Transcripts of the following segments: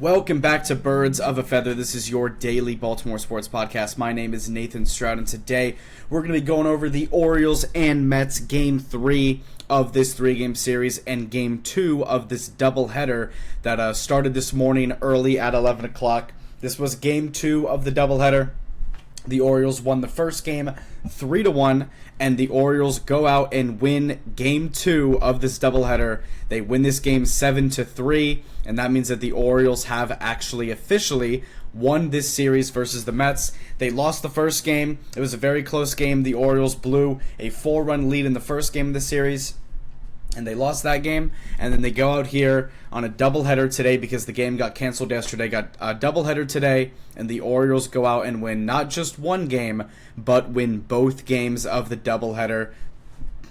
Welcome back to Birds of a Feather. This is your daily Baltimore sports podcast. My name is Nathan Stroud, and today we're going to be going over the Orioles and Mets Game 3 of this three-game series and Game 2 of this doubleheader that started this morning early at 11 o'clock. This was Game 2 of the doubleheader. The Orioles won the first game 3-1, and the Orioles go out and win Game 2 of this doubleheader. They win this game 7-3, and that means that the Orioles have actually officially won this series versus the Mets. They lost the first game. It was a very close game. The Orioles blew a 4-run lead in the first game of the series, and they lost that game. And then they go out here on a doubleheader today because the game got canceled yesterday. Got a doubleheader today, and the Orioles go out and win not just one game, but win both games of the doubleheader.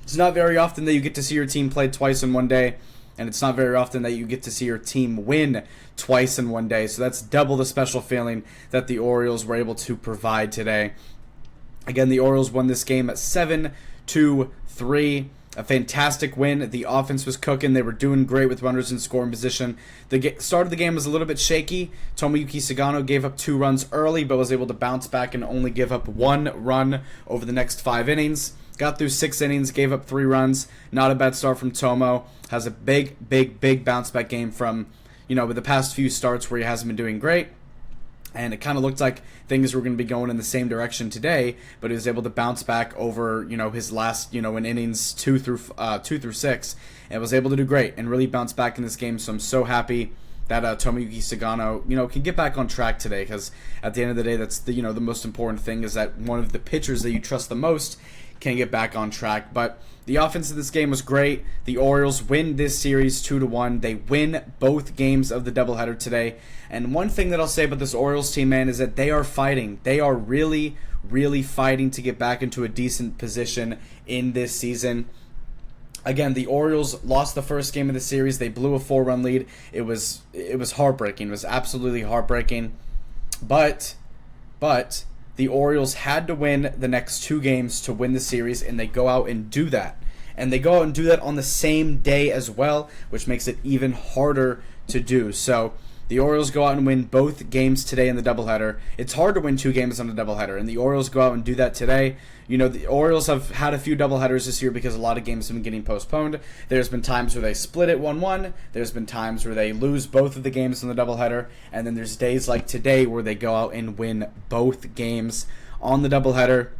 It's not very often that you get to see your team play twice in one day, and it's not very often that you get to see your team win twice in one day. So that's double the special feeling that the Orioles were able to provide today. Again, the Orioles won this game at 7-3. A fantastic win. The offense was cooking. They were doing great with runners in scoring position. The start of the game was a little bit shaky. Tomoyuki Sagano gave up 2 runs early, but was able to bounce back and only give up 1 run over the next 5 innings. Got through 6 innings, gave up 3 runs. Not a bad start from Tomo. Has a big bounce back game from, with the past few starts where he hasn't been doing great. And it kind of looked like things were going to be going in the same direction today, but he was able to bounce back over, his last, in innings 2 through 6, and was able to do great and really bounce back in this game. So I'm so happy that Tomoyuki Sagano, can get back on track today, because at the end of the day, that's the most important thing is that one of the pitchers that you trust the most can get back on track. But the offense of this game was great. The Orioles win this series 2-1. They win both games of the doubleheader today. And one thing that I'll say about this Orioles team, man, is that they are fighting. They are really, really fighting to get back into a decent position in this season. Again, the Orioles lost the first game of the series. They blew a 4-run lead. It was heartbreaking. It was absolutely heartbreaking. But the Orioles had to win the next 2 games to win the series, and they go out and do that. And they go out and do that on the same day as well, which makes it even harder to do. So the Orioles go out and win both games today in the doubleheader. It's hard to win 2 games on a doubleheader, and the Orioles go out and do that today. The Orioles have had a few doubleheaders this year because a lot of games have been getting postponed. There's been times where they split it 1-1. There's been times where they lose both of the games in the doubleheader. And then there's days like today where they go out and win both games on the doubleheader.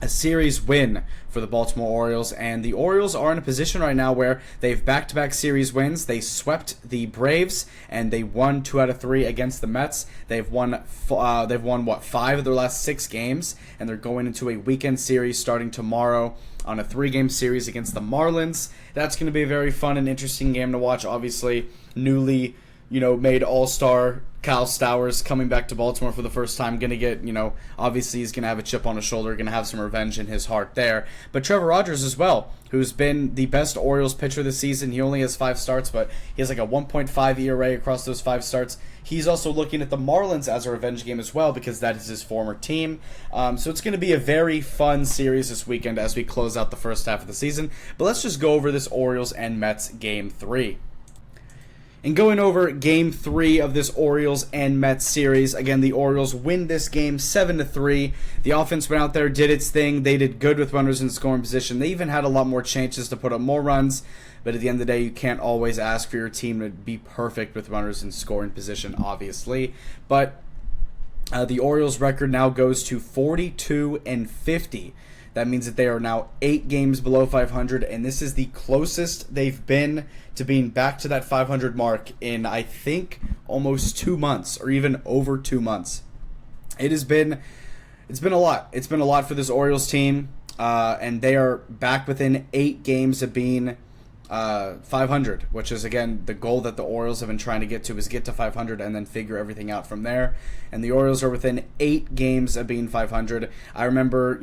A series win for the Baltimore Orioles, and the Orioles are in a position right now where they've back-to-back series wins. They swept the Braves, and they won 2 out of 3 against the Mets. They've won 5 of their last 6 games, and they're going into a weekend series starting tomorrow on a 3-game series against the Marlins. That's going to be a very fun and interesting game to watch. Obviously, newly made all-star Kyle Stowers coming back to Baltimore for the first time. Going to get, obviously he's going to have a chip on his shoulder, going to have some revenge in his heart there. But Trevor Rogers as well, who's been the best Orioles pitcher this season. He only has 5 starts, but he has like a 1.5 ERA across those 5 starts. He's also looking at the Marlins as a revenge game as well, because that is his former team. So it's going to be a very fun series this weekend as we close out the first half of the season. But let's just go over this Orioles and Mets Game 3. And going over Game 3 of this Orioles and Mets series, again, the Orioles win this game 7-3. The offense went out there, did its thing. They did good with runners in scoring position. They even had a lot more chances to put up more runs. But at the end of the day, you can't always ask for your team to be perfect with runners in scoring position, obviously. But the Orioles' record now goes to 42-50. That means that they are now 8 games below 500, and this is the closest they've been to being back to that 500 mark in, I think, almost 2 months, or even over 2 months. It's been a lot. It's been a lot for this Orioles team, and they are back within 8 games of being 500, which is, again, the goal that the Orioles have been trying to get to, is get to 500 and then figure everything out from there. And the Orioles are within 8 games of being 500. I remember,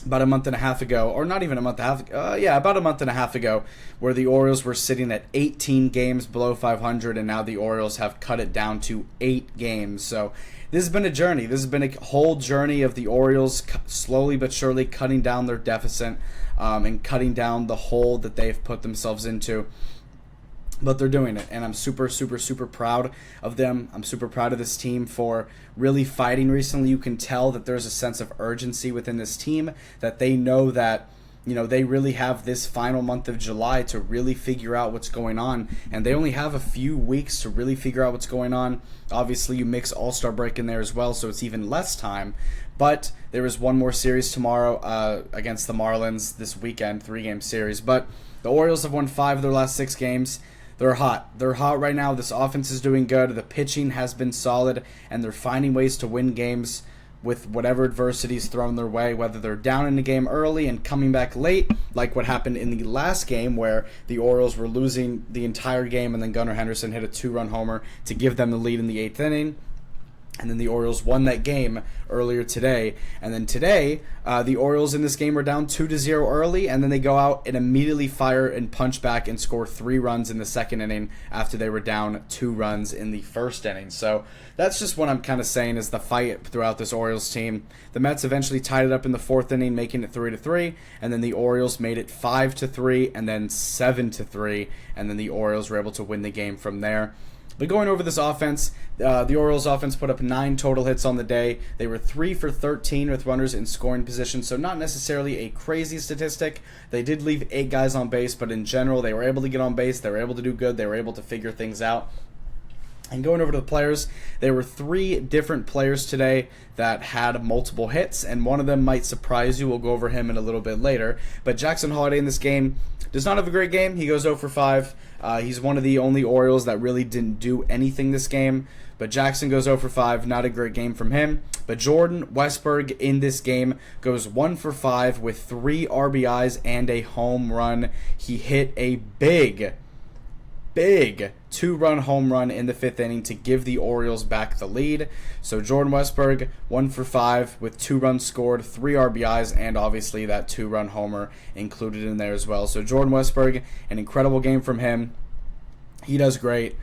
about a month and a half ago, or not even a month and a half, about a month and a half ago, where the Orioles were sitting at 18 games below 500, and now the Orioles have cut it down to 8 games. So this has been a journey. This has been a whole journey of the Orioles slowly but surely cutting down their deficit and cutting down the hole that they've put themselves into. But they're doing it, and I'm super, super, super proud of them. I'm super proud of this team for really fighting recently. You can tell that there's a sense of urgency within this team, that they know that, they really have this final month of July to really figure out what's going on, and they only have a few weeks to really figure out what's going on. Obviously, you mix All-Star break in there as well, so it's even less time. But there is one more series tomorrow against the Marlins this weekend, 3-game series. But the Orioles have won 5 of their last 6 games. They're hot. They're hot right now. This offense is doing good. The pitching has been solid, and they're finding ways to win games with whatever adversity is thrown their way, whether they're down in the game early and coming back late, like what happened in the last game where the Orioles were losing the entire game and then Gunnar Henderson hit a 2-run homer to give them the lead in the 8th inning. And then the Orioles won that game earlier today. And then today, the Orioles in this game were down 2-0 early, and then they go out and immediately fire and punch back and score 3 runs in the 2nd inning after they were down 2 runs in the 1st inning. So that's just what I'm kind of saying is the fight throughout this Orioles team. The Mets eventually tied it up in the 4th inning, making it 3-3, and then the Orioles made it 5-3 and then 7-3, and then the Orioles were able to win the game from there. But going over this offense, the Orioles offense put up 9 total hits on the day. They were 3 for 13 with runners in scoring position, so not necessarily a crazy statistic. They did leave 8 guys on base, but in general, they were able to get on base. They were able to do good. They were able to figure things out. And going over to the players, there were 3 different players today that had multiple hits, and one of them might surprise you. We'll go over him in a little bit later. But Jackson Holliday in this game does not have a great game. He goes 0 for 5. He's one of the only Orioles that really didn't do anything this game. But Jackson goes 0 for 5. Not a great game from him. But Jordan Westburg in this game goes 1 for 5 with 3 RBIs and a home run. He hit a big 2-run home run in the 5th inning to give the Orioles back the lead. So Jordan Westburg, 1 for 5 with 2 runs scored, 3 RBIs, and obviously that 2-run homer included in there as well. So Jordan Westburg, an incredible game from him. He does great.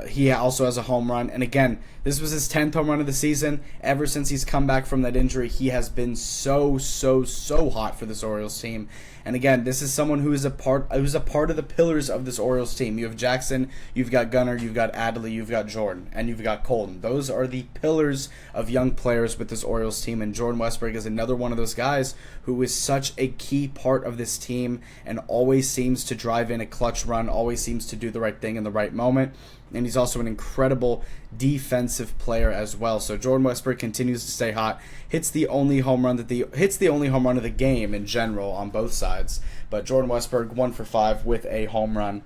He also has a home run. And again, this was his 10th home run of the season. Ever since he's come back from that injury, he has been so hot for this Orioles team. And again, this is someone who's a part of the pillars of this Orioles team. You have Jackson, you've got Gunnar, you've got Adley, you've got Jordan, and you've got Colton. Those are the pillars of young players with this Orioles team, and Jordan Westburg is another one of those guys who is such a key part of this team and always seems to drive in a clutch run, always seems to do the right thing in the right moment. And he's also an incredible defensive player as well. So Jordan Westburg continues to stay hot. Hits the only home run of the game in general on both sides. But Jordan Westburg 1 for 5 with a home run.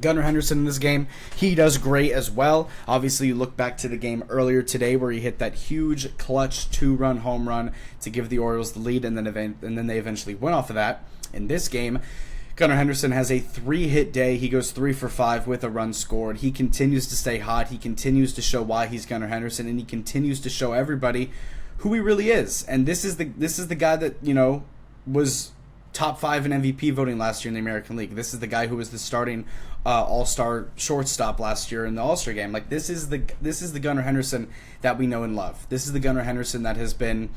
Gunnar Henderson in this game, he does great as well. Obviously, you look back to the game earlier today where he hit that huge clutch 2-run home run to give the Orioles the lead, and then they eventually went off of that. In this game, Gunnar Henderson has a 3-hit day. He goes 3 for 5 with a run scored. He continues to stay hot. He continues to show why he's Gunnar Henderson, and he continues to show everybody who he really is. And this is the guy that was top 5 in MVP voting last year in the American League. This is the guy who was the starting All-Star shortstop last year in the All-Star game. Like this is the Gunnar Henderson that we know and love. This is the Gunnar Henderson that has been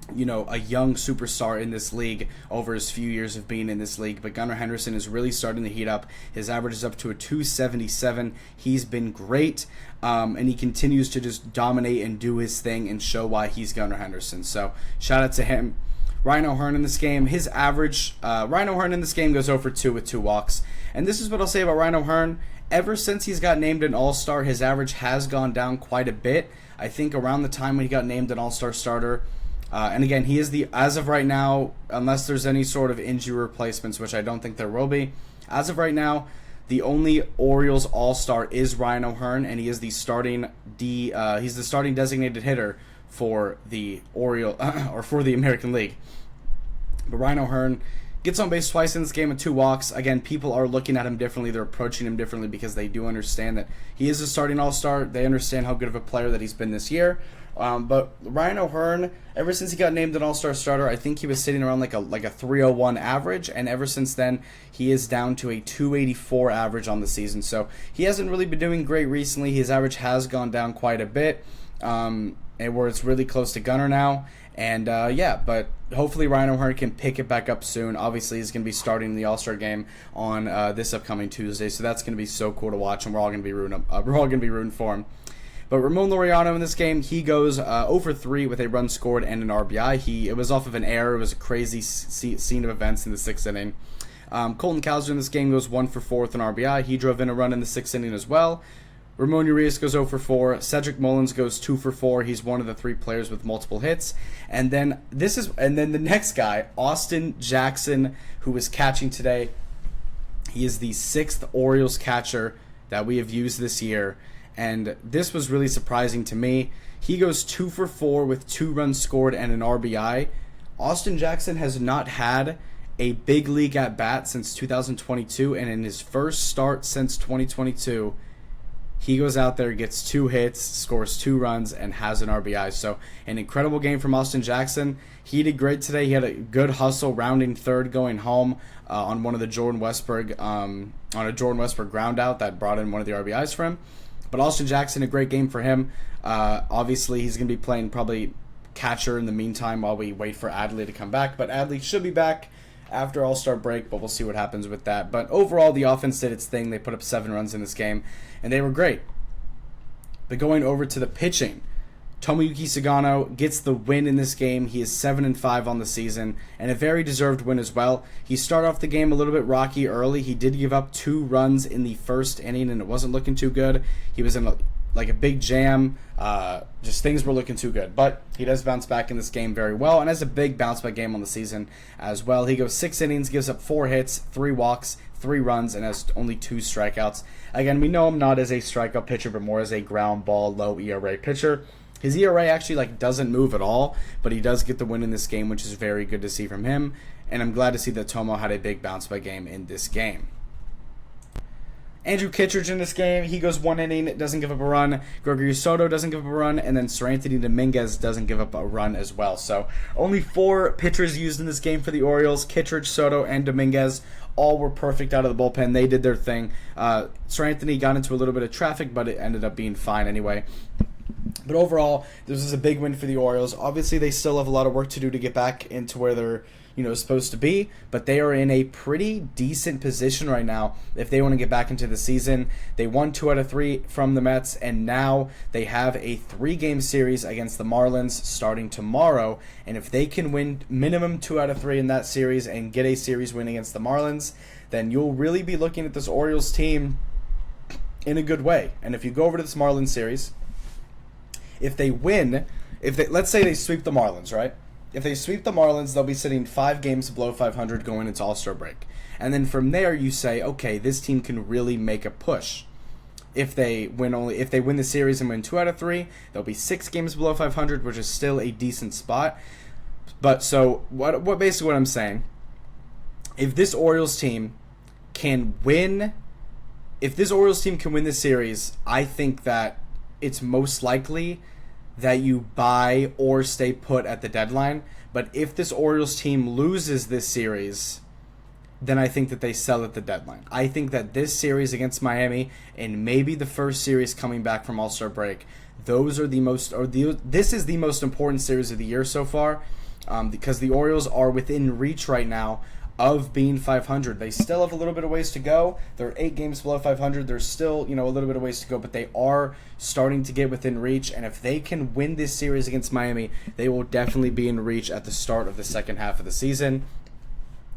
a young superstar in this league over his few years of being in this league. But Gunnar Henderson is really starting to heat up. His average is up to a 277. He's been great, and he continues to just dominate and do his thing and show why he's Gunnar Henderson. So shout out to him. Ryan O'Hearn in this game, his average, Ryan O'Hearn in this game goes 0 for 2 with 2 walks. And this is what I'll say about Ryan O'Hearn. Ever since he's got named an All-Star, his average has gone down quite a bit. I think around the time when he got named an All-Star starter, and again, he is as of right now, unless there's any sort of injury replacements, which I don't think there will be, as of right now, the only Orioles All-Star is Ryan O'Hearn, and he is the starting designated hitter for the or for the American League. But Ryan O'Hearn gets on base twice in this game with 2 walks. Again, people are looking at him differently. They're approaching him differently because they do understand that he is a starting All-Star. They understand how good of a player that he's been this year. But Ryan O'Hearn, ever since he got named an All-Star starter, I think he was sitting around like a 301 average, and ever since then, he is down to a 284 average on the season. So he hasn't really been doing great recently. His average has gone down quite a bit, and where it's really close to Gunnar now. And yeah, but hopefully Ryan O'Hearn can pick it back up soon. Obviously, he's going to be starting the All-Star game on this upcoming Tuesday, so that's going to be so cool to watch, and we're all going to be rooting for him. But Ramon Laureano in this game, he goes 0 for 3 with a run scored and an RBI. It was off of an error. It was a crazy scene of events in the 6th inning. Colton Cowser in this game goes 1 for 4 with an RBI. He drove in a run in the 6th inning as well. Ramon Urias goes 0 for 4. Cedric Mullins goes 2 for 4. He's one of the 3 players with multiple hits. And then the next guy, Austin Jackson, who is catching today. He is the 6th Orioles catcher that we have used this year. And this was really surprising to me. He goes 2 for 4 with 2 runs scored and an RBI. Austin Jackson has not had a big league at bat since 2022, and in his first start since 2022, he goes out there, gets 2 hits, scores 2 runs, and has an RBI. So an incredible game from Austin Jackson. He did great today. He had a good hustle, rounding third, going home on one of the Jordan Westberg ground out that brought in one of the RBIs for him. But Austin Jackson, a great game for him. Obviously, he's going to be playing probably catcher in the meantime while we wait for Adley to come back. But Adley should be back after All-Star break, but we'll see what happens with that. But overall, the offense did its thing. They put up 7 runs in this game, and they were great. But going over to the pitching, Tomoyuki Sugano gets the win in this game. He is 7-5 on the season, and a very deserved win as well. He started off the game a little bit rocky early. He did give up 2 runs in the first inning, and it wasn't looking too good. He was in a big jam. Just things were looking too good. But he does bounce back in this game very well, and has a big bounce back game on the season as well. He goes 6 innings, gives up 4 hits, 3 walks, 3 runs, and has only 2 strikeouts. Again, we know him not as a strikeout pitcher, but more as a ground ball, low ERA pitcher. His ERA actually doesn't move at all, but he does get the win in this game, which is very good to see from him. And I'm glad to see that Tomo had a big bounce back game in this game. Andrew Kittredge in this game, he goes 1 inning, doesn't give up a run. Gregory Soto doesn't give up a run, and then Seranthony Dominguez doesn't give up a run as well. So only 4 pitchers used in this game for the Orioles. Kittredge, Soto, and Dominguez all were perfect out of the bullpen. They did their thing. Seranthony got into a little bit of traffic, but it ended up being fine anyway. But overall, this is a big win for the Orioles. Obviously, they still have a lot of work to do to get back into where they're supposed to be, but they are in a pretty decent position right now if they want to get back into the season. They won 2 out of 3 from the Mets, and now they have a 3-game series against the Marlins starting tomorrow. And if they can win minimum 2 out of 3 in that series and get a series win against the Marlins, then you'll really be looking at this Orioles team in a good way. And if you go over to this Marlins series, if they win, let's say they sweep the Marlins, right? If they sweep the Marlins, they'll be sitting 5 games below 500 going into All-Star break. And then from there, you say, okay, this team can really make a push. If they win the series and win 2 out of 3, they'll be 6 games below 500, which is still a decent spot. But so what I'm saying, if this Orioles team can win this series, I think that it's most likely that you buy or stay put at the deadline. But if this Orioles team loses this series, then I think that they sell at the deadline. I think that this series against Miami and maybe the first series coming back from All-Star break, this is the most important series of the year so far, because the Orioles are within reach right now of being 500. They still have a little bit of ways to go. They're 8 games below 500. There's still, a little bit of ways to go, but they are starting to get within reach. And if they can win this series against Miami, they will definitely be in reach at the start of the second half of the season,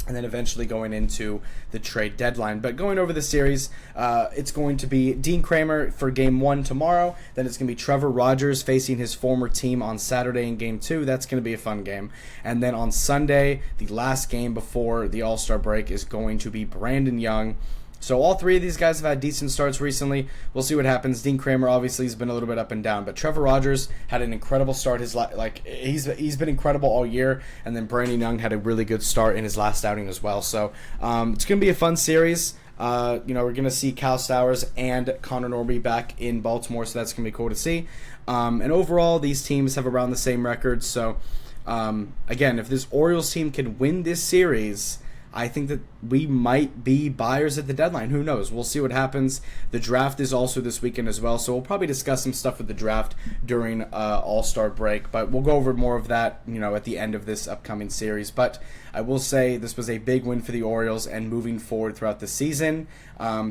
and then eventually going into the trade deadline. But going over the series, it's going to be Dean Kramer for Game 1 tomorrow. Then it's going to be Trevor Rogers facing his former team on Saturday in Game 2. That's going to be a fun game. And then on Sunday, the last game before the All-Star break is going to be Brandon Young. So all 3 of these guys have had decent starts recently. We'll see what happens. Dean Kramer obviously has been a little bit up and down, but Trevor Rogers had an incredible start. He's been incredible all year, and then Brandon Young had a really good start in his last outing as well. So it's going to be a fun series. We're going to see Cal Stowers and Connor Norby back in Baltimore, so that's going to be cool to see. And overall, these teams have around the same records. So again, if this Orioles team can win this series, I think that we might be buyers at the deadline. Who knows? We'll see what happens. The draft is also this weekend as well, so we'll probably discuss some stuff with the draft during All-Star break, but we'll go over more of that, at the end of this upcoming series. But I will say this was a big win for the Orioles, and moving forward throughout the season,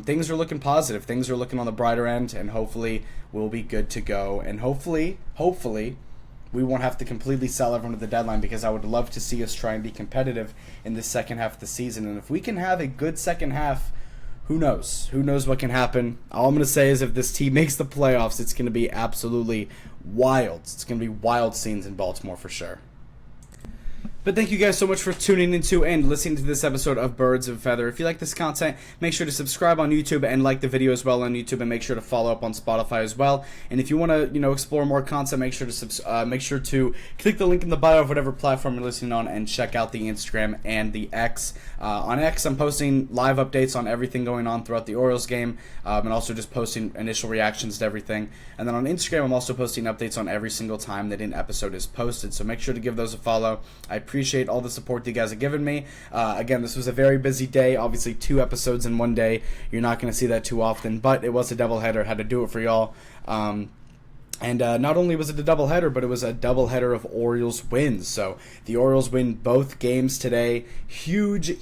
things are looking positive. Things are looking on the brighter end, and hopefully we'll be good to go. And hopefully, we won't have to completely sell everyone at the deadline, because I would love to see us try and be competitive in the second half of the season. And if we can have a good second half, who knows? Who knows what can happen? All I'm going to say is if this team makes the playoffs, it's going to be absolutely wild. It's going to be wild scenes in Baltimore for sure. But thank you guys so much for tuning into and listening to this episode of Birds of a Feather. If you like this content, make sure to subscribe on YouTube and like the video as well on YouTube, and make sure to follow up on Spotify as well. And if you want to, explore more content, make sure to click the link in the bio of whatever platform you're listening on, and check out the Instagram and the X. On X, I'm posting live updates on everything going on throughout the Orioles game, and also just posting initial reactions to everything. And then on Instagram, I'm also posting updates on every single time that an episode is posted. So make sure to give those a follow. I appreciate all the support that you guys have given me. Again, this was a very busy day. Obviously, 2 episodes in one day. You're not going to see that too often, but it was a doubleheader. Had to do it for y'all. And not only was it a doubleheader, but it was a doubleheader of Orioles wins. So the Orioles win both games today. Huge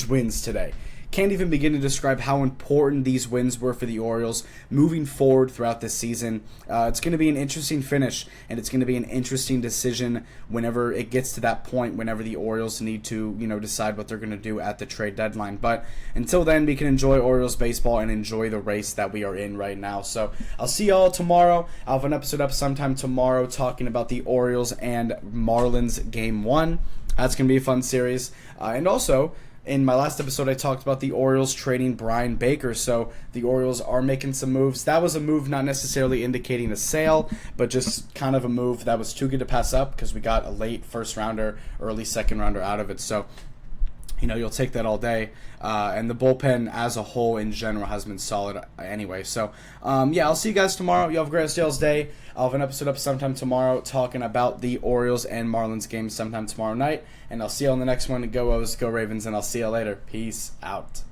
wins today. Can't even begin to describe how important these wins were for the Orioles moving forward throughout this season. It's going to be an interesting finish, and it's going to be an interesting decision whenever it gets to that point, whenever the Orioles need to, decide what they're going to do at the trade deadline. But until then, we can enjoy Orioles baseball and enjoy the race that we are in right now. So I'll see y'all tomorrow. I'll have an episode up sometime tomorrow talking about the Orioles and Marlins Game 1. That's going to be a fun series. And also, in my last episode, I talked about the Orioles trading Brian Baker, so the Orioles are making some moves. That was a move not necessarily indicating a sale, but just kind of a move that was too good to pass up, because we got a late first-rounder, early second-rounder out of it. So, you'll take that all day. And the bullpen as a whole in general has been solid anyway. So, I'll see you guys tomorrow. You have a great rest of y'all's day. I'll have an episode up sometime tomorrow talking about the Orioles and Marlins game sometime tomorrow night. And I'll see you on the next one. Go O's, go Ravens, and I'll see you later. Peace out.